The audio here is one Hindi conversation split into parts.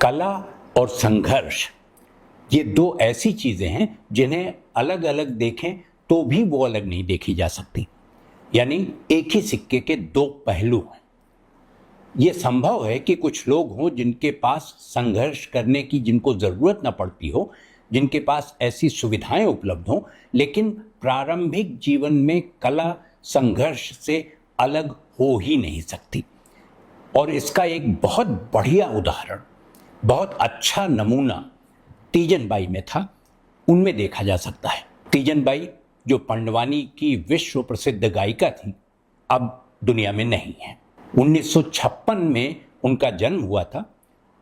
कला और संघर्ष ये दो ऐसी चीजें हैं जिन्हें अलग अलग देखें तो भी वो अलग नहीं देखी जा सकती। यानी एक ही सिक्के के दो पहलू हैं। ये संभव है कि कुछ लोग हों जिनके पास संघर्ष करने की जिनको जरूरत न पड़ती हो, जिनके पास ऐसी सुविधाएं उपलब्ध हों, लेकिन प्रारंभिक जीवन में कला संघर्ष से अलग हो ही नहीं सकती। और इसका एक बहुत बढ़िया उदाहरण, बहुत अच्छा नमूना तीजन बाई में था, उनमें देखा जा सकता है। तीजन बाई जो पंडवानी की विश्व प्रसिद्ध गायिका थी, अब दुनिया में नहीं है। 1956 में उनका जन्म हुआ था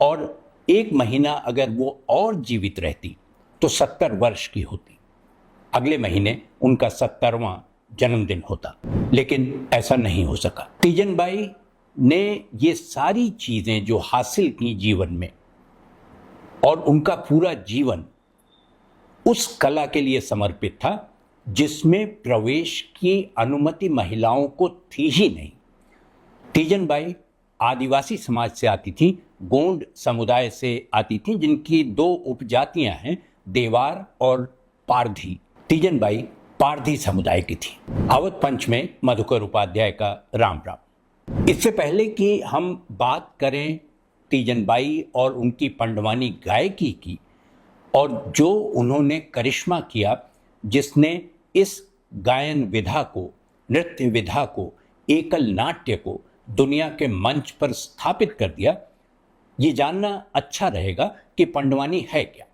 और एक महीना अगर वो और जीवित रहती तो 70 वर्ष की होती। अगले महीने उनका 70वां जन्मदिन होता, लेकिन ऐसा नहीं हो सका। तीजन बाई ने ये सारी चीजें जो हासिल की जीवन में, और उनका पूरा जीवन उस कला के लिए समर्पित था जिसमें प्रवेश की अनुमति महिलाओं को थी ही नहीं। तीजन बाई आदिवासी समाज से आती थी, गोंड समुदाय से आती थी, जिनकी दो उपजातियां हैं, देवार और पारधी। तीजन बाई पारधी समुदाय की थी। अवध पंच में मधुकर उपाध्याय का राम राम। इससे पहले कि हम बात करें तीजन बाई और उनकी पंडवानी गायकी की, और जो उन्होंने करिश्मा किया जिसने इस गायन विधा को, नृत्य विधा को, एकल नाट्य को दुनिया के मंच पर स्थापित कर दिया, ये जानना अच्छा रहेगा कि पंडवानी है क्या।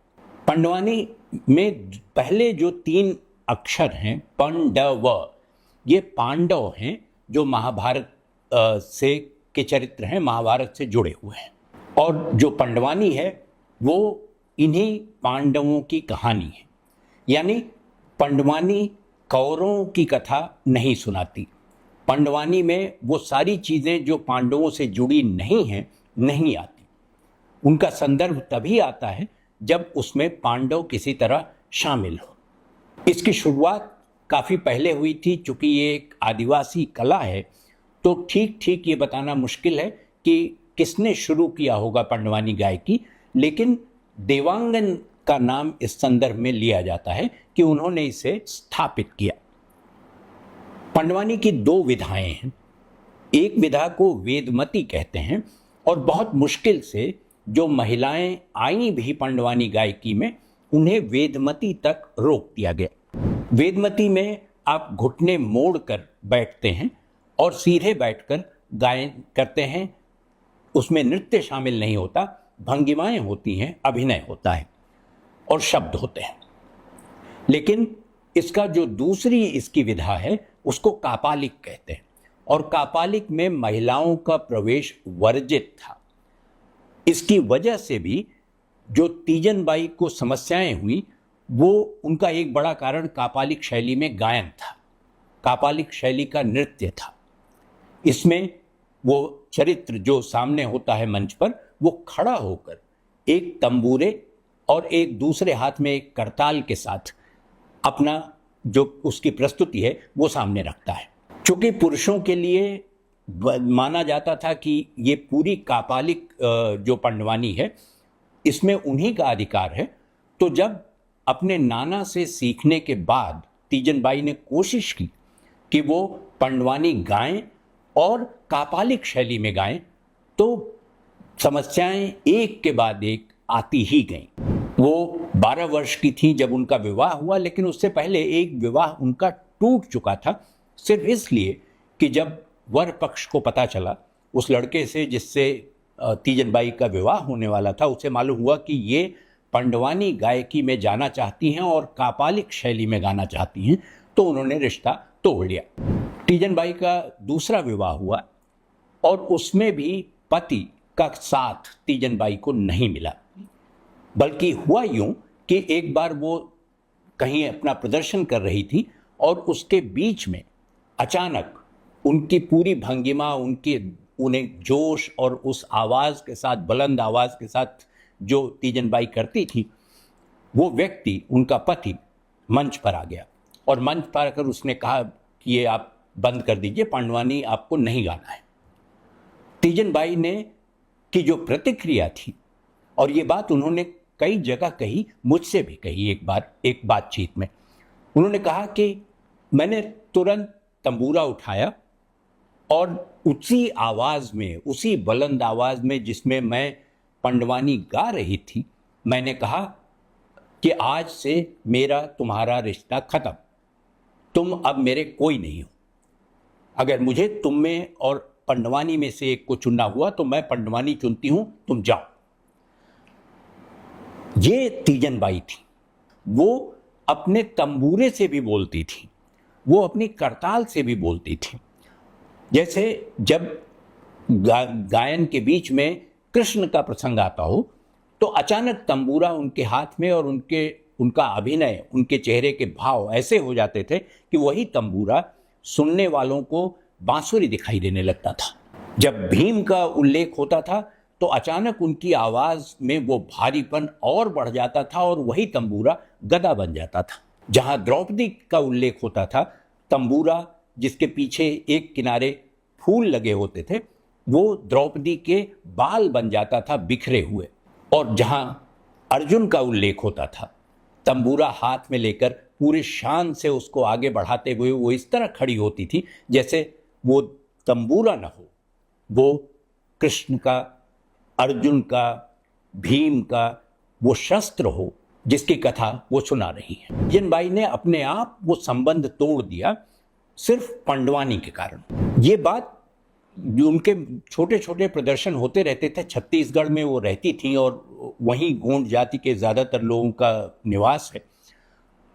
पंडवानी में पहले जो 3 अक्षर हैं पंडव, ये पांडव हैं जो महाभारत से के चरित्र हैं, महाभारत से जुड़े हुए हैं। और जो पंडवानी है वो इन्हीं पांडवों की कहानी है। यानी पंडवानी कौरवों की कथा नहीं सुनाती। पंडवानी में वो सारी चीज़ें जो पांडवों से जुड़ी नहीं हैं नहीं आती। उनका संदर्भ तभी आता है जब उसमें पांडव किसी तरह शामिल हो। इसकी शुरुआत काफ़ी पहले हुई थी। चूँकि ये एक आदिवासी कला है तो ठीक ठीक ये बताना मुश्किल है कि किसने शुरू किया होगा पंडवानी गायकी, लेकिन देवांगन का नाम इस संदर्भ में लिया जाता है कि उन्होंने इसे स्थापित किया। पंडवानी की 2 विधाएं हैं। एक विधा को वेदमती कहते हैं और बहुत मुश्किल से जो महिलाएं आई भी पंडवानी गायकी में, उन्हें वेदमती तक रोक दिया गया। वेदमती में आप घुटने मोड़ कर बैठते हैं और सीधे बैठकर गायन करते हैं। उसमें नृत्य शामिल नहीं होता, भंगिमाएं होती हैं, अभिनय होता है और शब्द होते हैं। लेकिन इसका जो दूसरी इसकी विधा है उसको कापालिक कहते हैं, और कापालिक में महिलाओं का प्रवेश वर्जित था। इसकी वजह से भी जो तीजन बाई को समस्याएं हुई, वो उनका एक बड़ा कारण कापालिक शैली में गायन था, कापालिक शैली का नृत्य था। इसमें वो चरित्र जो सामने होता है मंच पर, वो खड़ा होकर एक तंबूरे और एक दूसरे हाथ में एक करताल के साथ अपना जो उसकी प्रस्तुति है वो सामने रखता है। चूँकि पुरुषों के लिए माना जाता था कि ये पूरी कापालिक जो पंडवानी है इसमें उन्हीं का अधिकार है, तो जब अपने नाना से सीखने के बाद तीजन बाई ने कोशिश की कि वो पंडवानी गाएं और कापालिक शैली में गाएं, तो समस्याएं एक के बाद एक आती ही गईं। वो 12 वर्ष की थी जब उनका विवाह हुआ, लेकिन उससे पहले एक विवाह उनका टूट चुका था, सिर्फ इसलिए कि जब वर पक्ष को पता चला उस लड़के से जिससे तीजन बाई का विवाह होने वाला था, उसे मालूम हुआ कि ये पंडवानी गायकी में जाना चाहती हैं और कापालिक शैली में गाना चाहती हैं, तो उन्होंने रिश्ता तोड़ लिया। तीजन बाई का दूसरा विवाह हुआ और उसमें भी पति का साथ तीजन बाई को नहीं मिला। बल्कि हुआ यूं कि एक बार वो कहीं अपना प्रदर्शन कर रही थी और उसके बीच में अचानक उनकी पूरी भंगिमा, उन्हें जोश और उस आवाज़ के साथ, बुलंद आवाज़ के साथ जो तीजन बाई करती थी, वो व्यक्ति, उनका पति, मंच पर आ गया और मंच पर आकर उसने कहा कि ये आप बंद कर दीजिए, पंडवानी आपको नहीं गाना है। तीजन बाई ने की जो प्रतिक्रिया थी और ये बात उन्होंने कई जगह कही, मुझसे भी कही। एक बार एक बातचीत में उन्होंने कहा कि मैंने तुरंत तंबूरा उठाया और उसी आवाज में, उसी बुलंद आवाज में जिसमें मैं पंडवानी गा रही थी, मैंने कहा कि आज से मेरा तुम्हारा रिश्ता खत्म, तुम अब मेरे कोई नहीं हो। अगर मुझे तुम में और पंडवानी में से एक को चुनना हुआ तो मैं पंडवानी चुनती हूं, तुम जाओ। ये तीजन बाई थी। वो अपने तंबूरे से भी बोलती थी, वो अपनी करताल से भी बोलती थी। जैसे जब गायन के बीच में कृष्ण का प्रसंग आता हो तो अचानक तंबूरा उनके हाथ में और उनका अभिनय, उनके चेहरे के भाव ऐसे हो जाते थे कि वही तंबूरा सुनने वालों को बांसुरी दिखाई देने लगता था। जब भीम का उल्लेख होता था तो अचानक उनकी आवाज में वो भारीपन और बढ़ जाता था और वही तंबूरा गदा बन जाता था। जहां द्रौपदी का उल्लेख होता था, तंबूरा जिसके पीछे एक किनारे फूल लगे होते थे, वो द्रौपदी के बाल बन जाता था बिखरे हुए। और जहां अर्जुन का उल्लेख होता था, तंबूरा हाथ में लेकर पूरे शान से उसको आगे बढ़ाते हुए वो इस तरह खड़ी होती थी जैसे वो तंबूरा न हो, वो कृष्ण का, अर्जुन का, भीम का वो शस्त्र हो जिसकी कथा वो सुना रही है। जिनबाई ने अपने आप वो संबंध तोड़ दिया सिर्फ पंडवानी के कारण। ये बात जो उनके छोटे छोटे प्रदर्शन होते रहते थे, छत्तीसगढ़ में वो रहती थी और वहीं गोंड जाति के ज़्यादातर लोगों का निवास है,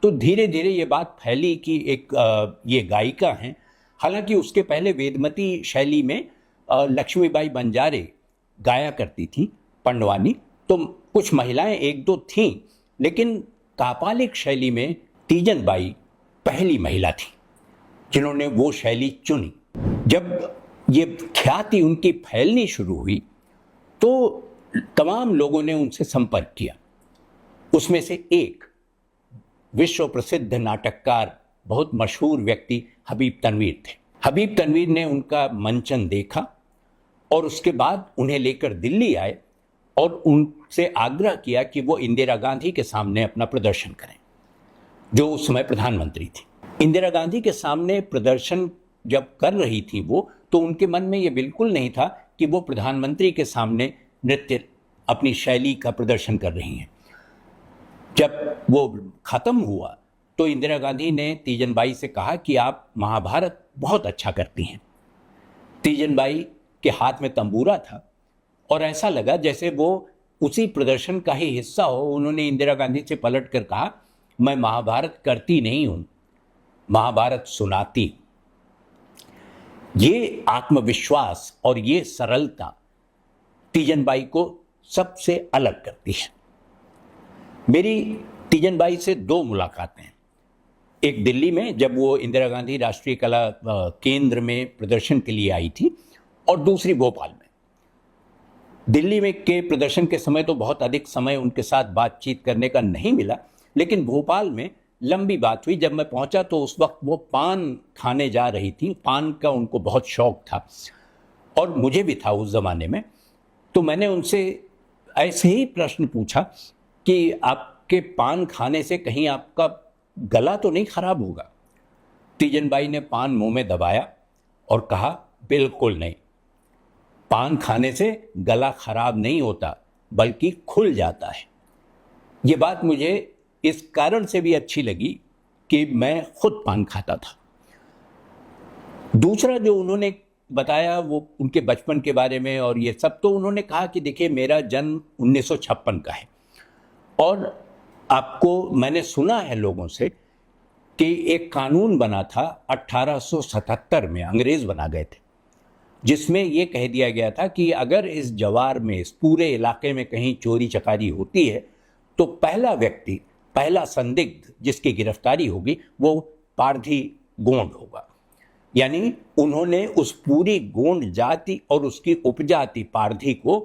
तो धीरे धीरे ये बात फैली कि एक ये गायिका हैं। हालांकि उसके पहले वेदमती शैली में लक्ष्मीबाई बंजारे गाया करती थी पंडवानी, तो कुछ महिलाएं एक दो थीं, लेकिन कापालिक शैली में तीजन बाई पहली महिला थी जिन्होंने वो शैली चुनी। जब ये ख्याति उनकी फैलनी शुरू हुई तो तमाम लोगों ने उनसे संपर्क किया। उसमें से एक विश्व प्रसिद्ध नाटककार, बहुत मशहूर व्यक्ति हबीब तनवीर थे। हबीब तनवीर ने उनका मंचन देखा और उसके बाद उन्हें लेकर दिल्ली आए और उनसे आग्रह किया कि वो इंदिरा गांधी के सामने अपना प्रदर्शन करें, जो उस समय प्रधानमंत्री थी। इंदिरा गांधी के सामने प्रदर्शन जब कर रही थी वो, तो उनके मन में ये बिल्कुल नहीं था कि वो प्रधानमंत्री के सामने नृत्य, अपनी शैली का प्रदर्शन कर रही हैं। जब वो खत्म हुआ तो इंदिरा गांधी ने तीजन बाई से कहा कि आप महाभारत बहुत अच्छा करती हैं। तीजन बाई के हाथ में तंबूरा था और ऐसा लगा जैसे वो उसी प्रदर्शन का ही हिस्सा हो। उन्होंने इंदिरा गांधी से पलट कर कहा, मैं महाभारत करती नहीं हूं, महाभारत सुनाती। ये आत्मविश्वास और ये सरलता तीजन बाई को सबसे अलग करती है। मेरी तीजन बाई से दो मुलाकातें हैं। एक दिल्ली में जब वो इंदिरा गांधी राष्ट्रीय कला केंद्र में प्रदर्शन के लिए आई थी, और दूसरी भोपाल में। दिल्ली में के प्रदर्शन के समय तो बहुत अधिक समय उनके साथ बातचीत करने का नहीं मिला, लेकिन भोपाल में लंबी बात हुई। जब मैं पहुंचा तो उस वक्त वो पान खाने जा रही थी। पान का उनको बहुत शौक था और मुझे भी था उस ज़माने में। तो मैंने उनसे ऐसे ही प्रश्न पूछा कि आपके पान खाने से कहीं आपका गला तो नहीं खराब होगा? तीजन बाई ने पान मुंह में दबाया और कहा, बिल्कुल नहीं, पान खाने से गला खराब नहीं होता बल्कि खुल जाता है। ये बात मुझे इस कारण से भी अच्छी लगी कि मैं खुद पान खाता था। दूसरा जो उन्होंने बताया वो उनके बचपन के बारे में और ये सब, तो उन्होंने कहा कि देखिए, मेरा जन्म 1956 का है और आपको मैंने सुना है लोगों से कि एक कानून बना था 1877 में, अंग्रेज बना गए थे, जिसमें यह कह दिया गया था कि अगर इस जवार में, इस पूरे इलाके में कहीं चोरी चकारी होती है तो पहला व्यक्ति, पहला संदिग्ध जिसकी गिरफ्तारी होगी वो पारधी गोंड होगा। यानी उन्होंने उस पूरी गोंड जाति और उसकी उपजाति पारधी को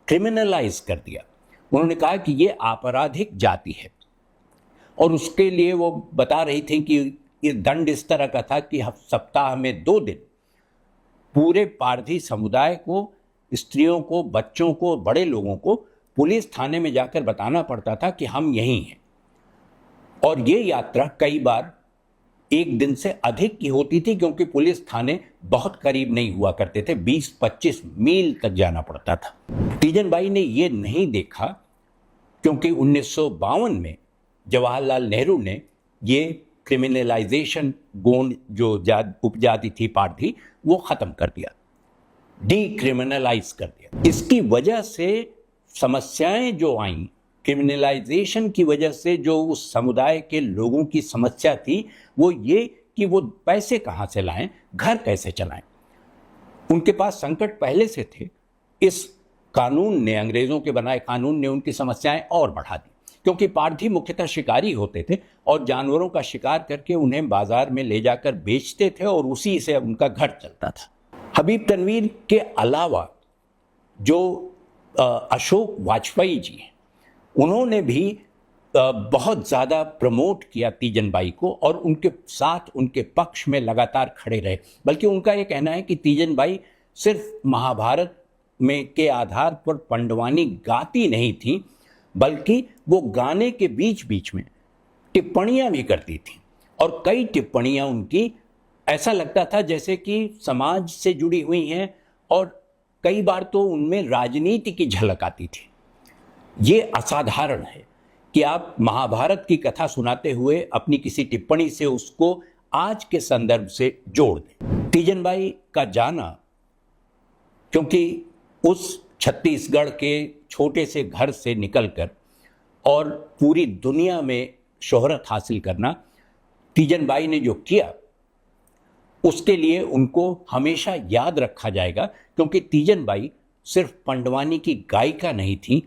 क्रिमिनलाइज कर दिया। उन्होंने कहा कि ये आपराधिक जाति है और उसके लिए वो बता रही थी कि ये दंड इस तरह का था कि सप्ताह में 2 दिन पूरे पारधी समुदाय को, स्त्रियों को, बच्चों को, बड़े लोगों को पुलिस थाने में जाकर बताना पड़ता था कि हम यहीं हैं। और ये यात्रा कई बार एक दिन से अधिक की होती थी, क्योंकि पुलिस थाने बहुत करीब नहीं हुआ करते थे, 20-25 मील तक जाना पड़ता था। तीजन बाई ने ये नहीं देखा, क्योंकि 1952 में जवाहरलाल नेहरू ने ये क्रिमिनलाइजेशन गोंड जो उपजाति थी पारधी, वो खत्म कर दिया, डीक्रिमिनलाइज कर दिया। इसकी वजह से समस्याएं जो आईं, क्रिमिनलाइजेशन की वजह से जो उस समुदाय के लोगों की समस्या थी, वो ये कि वो पैसे कहाँ से लाएं, घर कैसे चलाएं। उनके पास संकट पहले से थे। इस कानून ने, अंग्रेजों के बनाए कानून ने उनकी समस्याएं और बढ़ा दी, क्योंकि पारधी मुख्यतः शिकारी होते थे और जानवरों का शिकार करके उन्हें बाजार में ले जाकर बेचते थे और उसी से उनका घर चलता था। हबीब तनवीर के अलावा जो अशोक वाजपेयी जी हैं, उन्होंने भी बहुत ज़्यादा प्रमोट किया तीजन बाई को और उनके साथ, उनके पक्ष में लगातार खड़े रहे। बल्कि उनका ये कहना है कि तीजन बाई सिर्फ महाभारत में के आधार पर पंडवानी गाती नहीं थी, बल्कि वो गाने के बीच बीच में टिप्पणियां भी करती थी। और कई टिप्पणियां उनकी ऐसा लगता था जैसे कि समाज से जुड़ी हुई हैं, और कई बार तो उनमें राजनीति की झलक आती थी। ये असाधारण है कि आप महाभारत की कथा सुनाते हुए अपनी किसी टिप्पणी से उसको आज के संदर्भ से जोड़ दें। तीजन बाई का जाना, क्योंकि उस छत्तीसगढ़ के छोटे से घर से निकलकर और पूरी दुनिया में शोहरत हासिल करना, तीजन बाई ने जो किया उसके लिए उनको हमेशा याद रखा जाएगा, क्योंकि तीजन बाई सिर्फ पंडवानी की गायिका नहीं थी,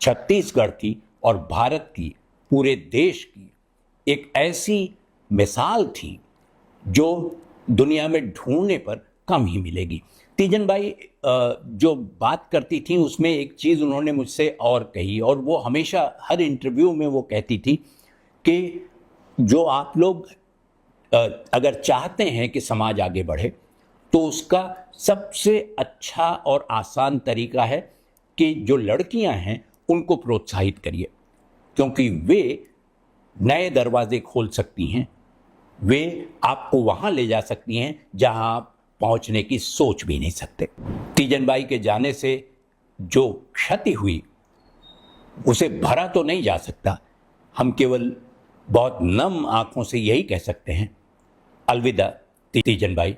छत्तीसगढ़ की और भारत की, पूरे देश की एक ऐसी मिसाल थी जो दुनिया में ढूंढने पर कम ही मिलेगी। तीजन बाई जो बात करती थी उसमें एक चीज़ उन्होंने मुझसे और कही, और वो हमेशा हर इंटरव्यू में वो कहती थी कि जो आप लोग अगर चाहते हैं कि समाज आगे बढ़े, तो उसका सबसे अच्छा और आसान तरीका है कि जो लड़कियां हैं उनको प्रोत्साहित करिए, क्योंकि वे नए दरवाजे खोल सकती हैं, वे आपको वहाँ ले जा सकती हैं जहाँ आप पहुँचने की सोच भी नहीं सकते। तीजन बाई के जाने से जो क्षति हुई उसे भरा तो नहीं जा सकता। हम केवल बहुत नम आंखों से यही कह सकते हैं, अलविदा तीजन बाई।